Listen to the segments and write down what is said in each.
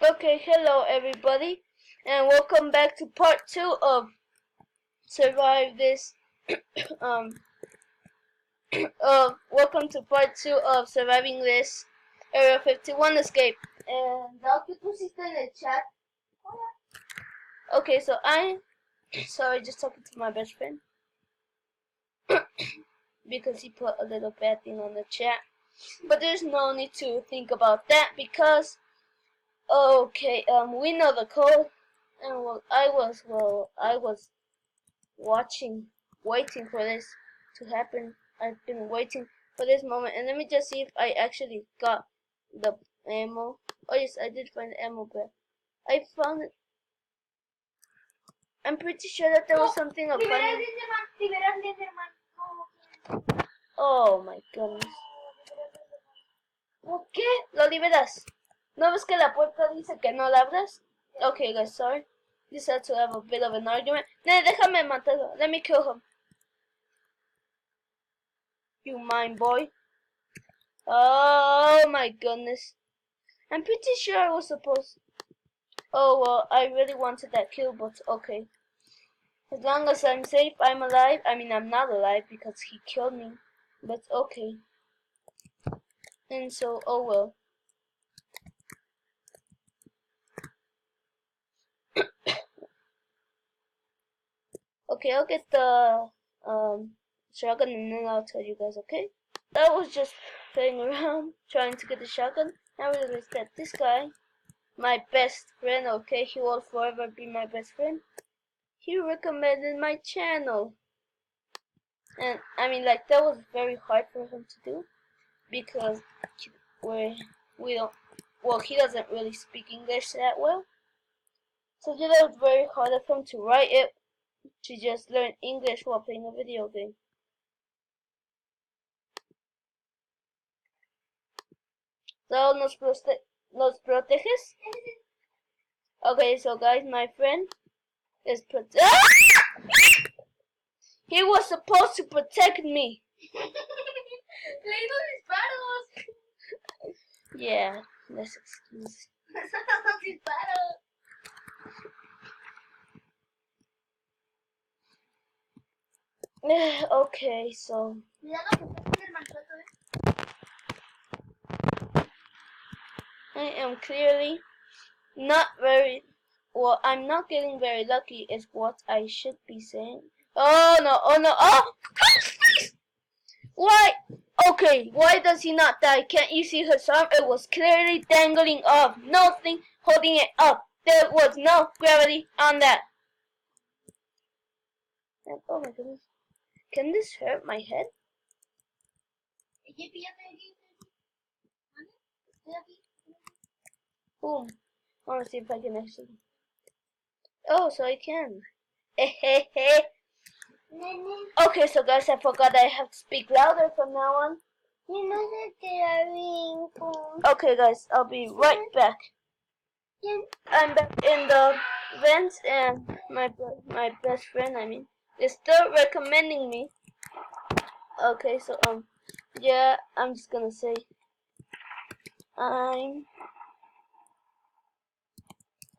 Okay, hello everybody, and welcome back to part 2 of Survive This. Welcome to part 2 of Surviving This Area 51 Escape. And I'll keep pussycat in the chat. Okay, so sorry, just talking to my best friend because he put a little bad thing on the chat. But there's no need to think about that because we know the code. And I was waiting for this to happen. I've been waiting for this moment, and let me just see if I actually got the ammo. Oh yes, I did find the ammo, but I found it. I'm pretty sure that there was something of funny. Oh my goodness. ¿Por qué lo liberas? ¿No ves que la puerta dice que no la abras? Okay, guys, sorry. Decided to have a bit of an argument. Nah, déjame matarlo. Let me kill him. You mind, boy. Oh my goodness. I'm pretty sure I was supposed. Oh well, I really wanted that kill, but okay. As long as I'm safe, I'm alive. I mean, I'm not alive because he killed me. But okay. And so, oh well. Okay, I'll get the shotgun and then I'll tell you guys, okay? I was just playing around, trying to get the shotgun. I realized that this guy, my best friend, okay, he will forever be my best friend. He recommended my channel. And I mean, like, that was very hard for him to do because he doesn't really speak English that well. So yeah, that was very hard for him to write it, to just learn English while playing a video game. So, ¿nos proteges? Okay, so guys, my friend is He was supposed to protect me. Yeah, that's excuse. Okay, so I am clearly not very well. I'm not getting very lucky is what I should be saying. Oh no, oh! Why? Okay, why does he not die? Can't you see his arm? It was clearly dangling off. Nothing holding it up. There was no gravity on that. And, oh my goodness. Can this hurt my head? Boom. I want to see if I can actually. Oh, so I can. Okay, so guys, I forgot I have to speak louder from now on. Okay, guys, I'll be right back. I'm back in the vents, and my best friend, is still recommending me. Okay, so yeah, I'm just gonna say I'm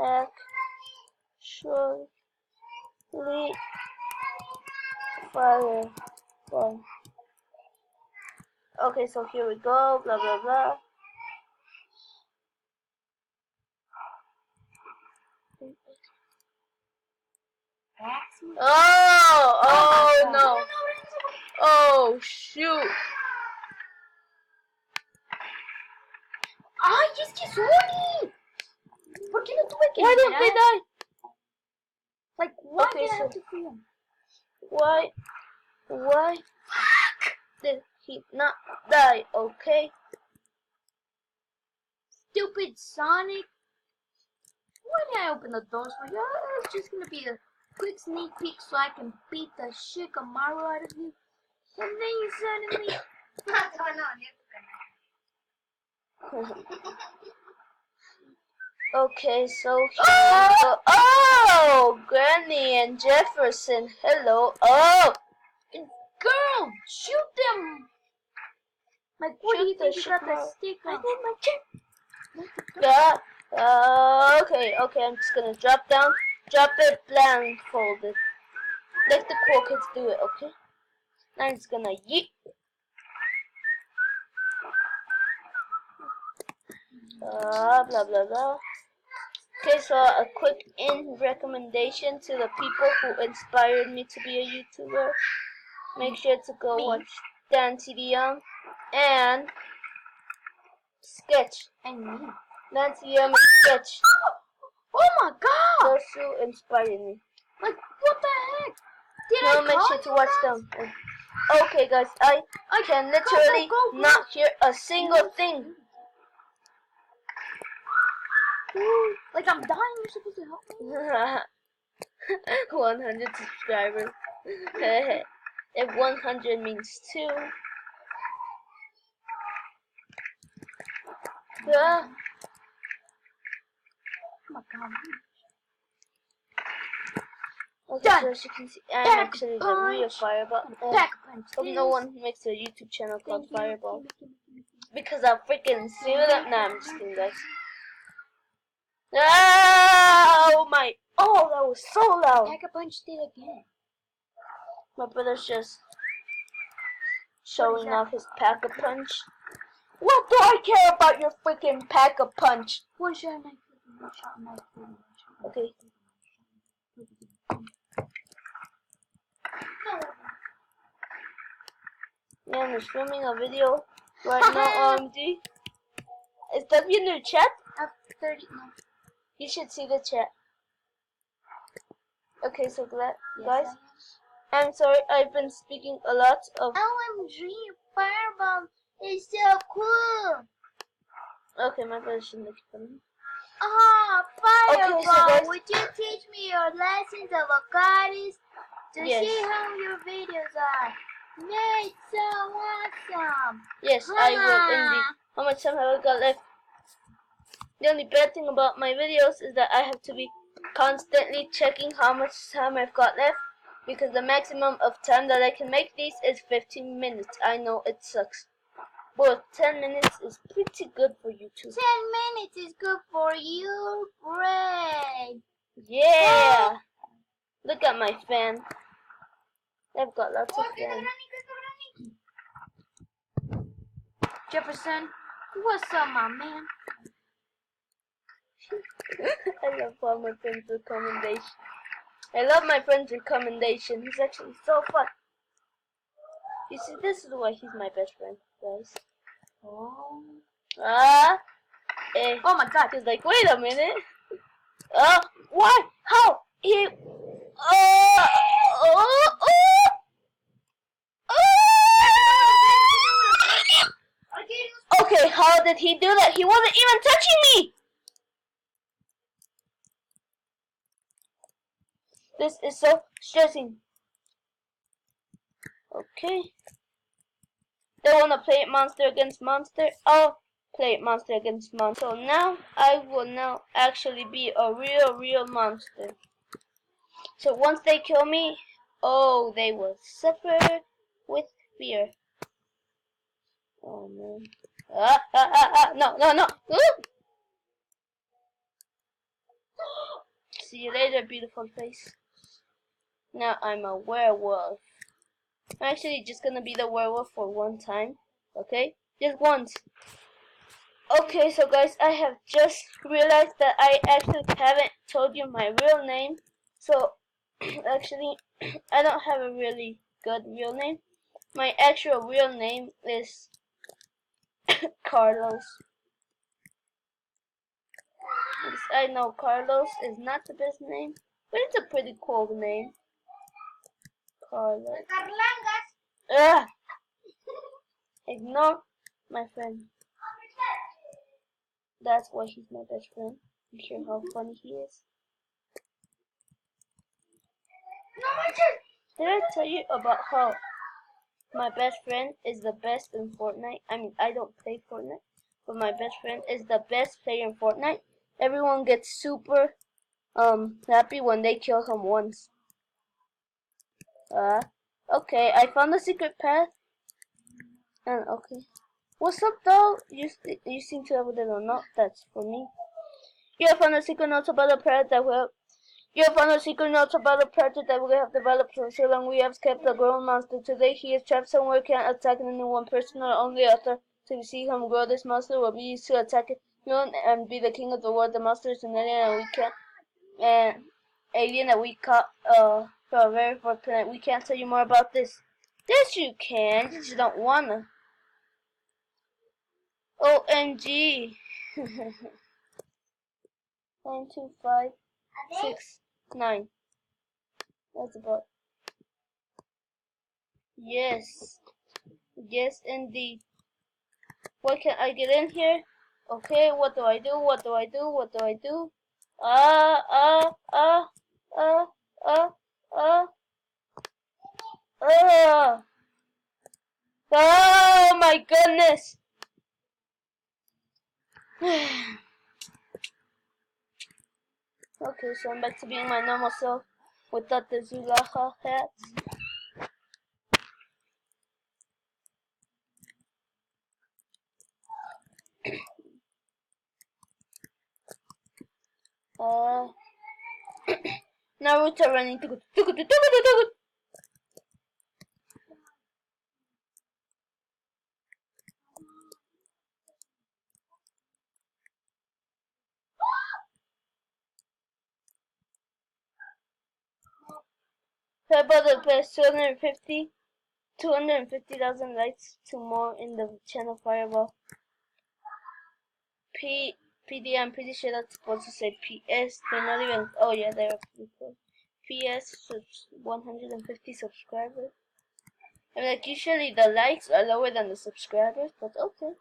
actually firebomb. Okay, so here we go, blah blah blah. Oh no. Oh shoot. ¡Ay, es que Sony! ¿Por qué no tuve que Why didn't they die? Like, why Okay, did I so have to kill him? Why did he not die? Okay. Stupid Sonic. Why did I open the doors for you? It's just gonna be a quick sneak peek so I can beat the shikamaru out of you. And then you suddenly... Okay, so oh, Granny and Jefferson, hello. Oh, Girl, shoot them! Like, what do you think you got the stick on? God, Okay, I'm just gonna drop down. Drop it blindfolded. Let the cool kids do it, okay? Now I'm just gonna yeet. Blah, blah, blah. Okay, so a quick recommendation to the people who inspired me to be a YouTuber. Make sure to go watch Dan TD Young and Sketch. And me. Dan TD Young and Sketch. Oh my god! Those who inspired me. Like, what the heck? Did No, I make call sure to you watch guys? them. Okay, guys, I can literally go. not hear a single thing. Like, I'm dying, you're supposed to help me? 100 subscribers. If 100 means 2. Yeah. Oh my god. Okay, so as you can see, I'm actually the real firebomb. Back punch. Hope no one makes a YouTube channel called Firebomb. Thank you. Because I'll freaking sue them. Nah, I'm just kidding, guys. Oh my! Oh, that was so loud. Pack a punch did again. My brother's just showing off his pack-a-punch. What do I care about your freaking pack-a-punch? One shot, one shot. Okay. Yeah, I'm filming a video right now, OMG. Is that in your chat? I have 30 now. You should see the chat. Okay, so guys, I'm sorry I've been speaking a lot of... OMG, Firebomb is so cool! Okay, my brother should make it funny. Ah, Firebomb, Okay, so guys, would you teach me your lessons of Acaris to yes. see how your videos are? Mate, so awesome! Yes, I will indeed. How much time have I got left? The only bad thing about my videos is that I have to be constantly checking how much time I've got left, because the maximum of time that I can make these is 15 minutes. I know it sucks, but 10 minutes is pretty good for you too. 10 minutes is good for you, Greg. Yeah! Look at my fan. I've got lots of fans. Jefferson, what's up, my man? I love all my friends' recommendation. I love my friend's recommendation. He's actually so fun. You see, this is why he's my best friend, guys. Oh. Oh my god, he's like, wait a minute. What? How? He... Okay, how did he do that? He wasn't even touching me! This is so stressing. Okay. They wanna play it monster against monster? I'll play it monster against monster. So now, I will now actually be a real monster. So once they kill me, oh, they will suffer with fear. Oh man. No. Ooh! See you later, beautiful face. Now I'm a werewolf. I'm actually just gonna be the werewolf for one time. Okay? Just once. Okay, so guys, I have just realized that I actually haven't told you my real name. So, actually, I don't have a really good real name. My actual real name is Carlos. Yes, I know Carlos is not the best name, but it's a pretty cool name. Carlos. Ugh. Ignore my friend. That's why he's my best friend. I'm sure how funny he is. Did I tell you about how my best friend is the best in Fortnite? I mean, I don't play Fortnite, but my best friend is the best player in Fortnite. Everyone gets super happy when they kill him once. Okay, I found the secret path. And okay. What's up though? You seem to have a little note that's for me. You have found a secret notes about a parrot that will. You have found a secret notes about a parrot that we have developed for so long. We have kept a grown monster. Today he is trapped somewhere, can't attack anyone personal, only after to see him grow. This monster will be used to attack anyone and be the king of the world. The monster is an alien and we can't alien that we caught for a very far planet. We can't tell you more about this. Yes you can, you just don't wanna. OMG. 92569. That's about. Yes. Yes, indeed. Why can't I get in here? Okay, what do I do? What do I do? What do I do? Ah, ah, ah, ah, ah, ah, ah. Oh my goodness. Okay, so I'm back to being my normal self without the Zulaha hat. Naruto running. How about the best 250,000 likes to more in the channel Fireball. PD, I'm pretty sure that's supposed to say PS. They're not even. Oh yeah, they're PS 150 subscribers. I mean, like usually the likes are lower than the subscribers, but okay.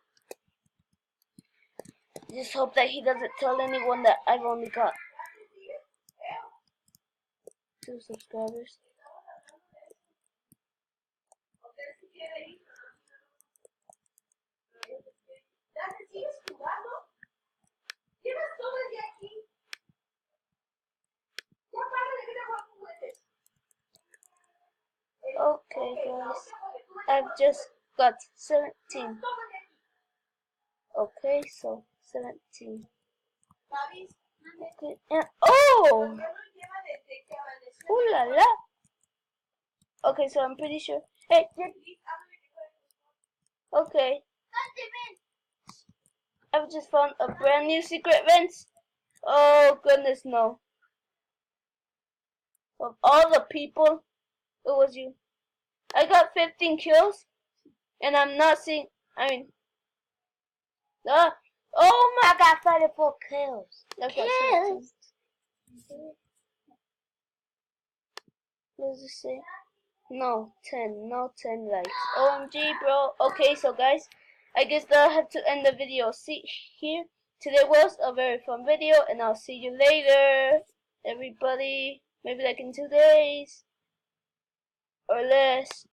Just hope that he doesn't tell anyone that I've only got 2 subscribers. Okay, guys, I've just got 17. Okay, so 17. Okay, and oh! Ooh la la! Okay, so I'm pretty sure. Hey! Okay. I've just found a brand new secret vent. Oh goodness, no. Of all the people, it was you. I got 15 kills, and I'm not seeing. I mean, oh my! I got 34 kills. Kills. What does it say? No, 10. No 10 likes. OMG, bro. Okay, so guys, I guess that I have to end the video here. Today was a very fun video, and I'll see you later, everybody. Maybe like in 2 days or less.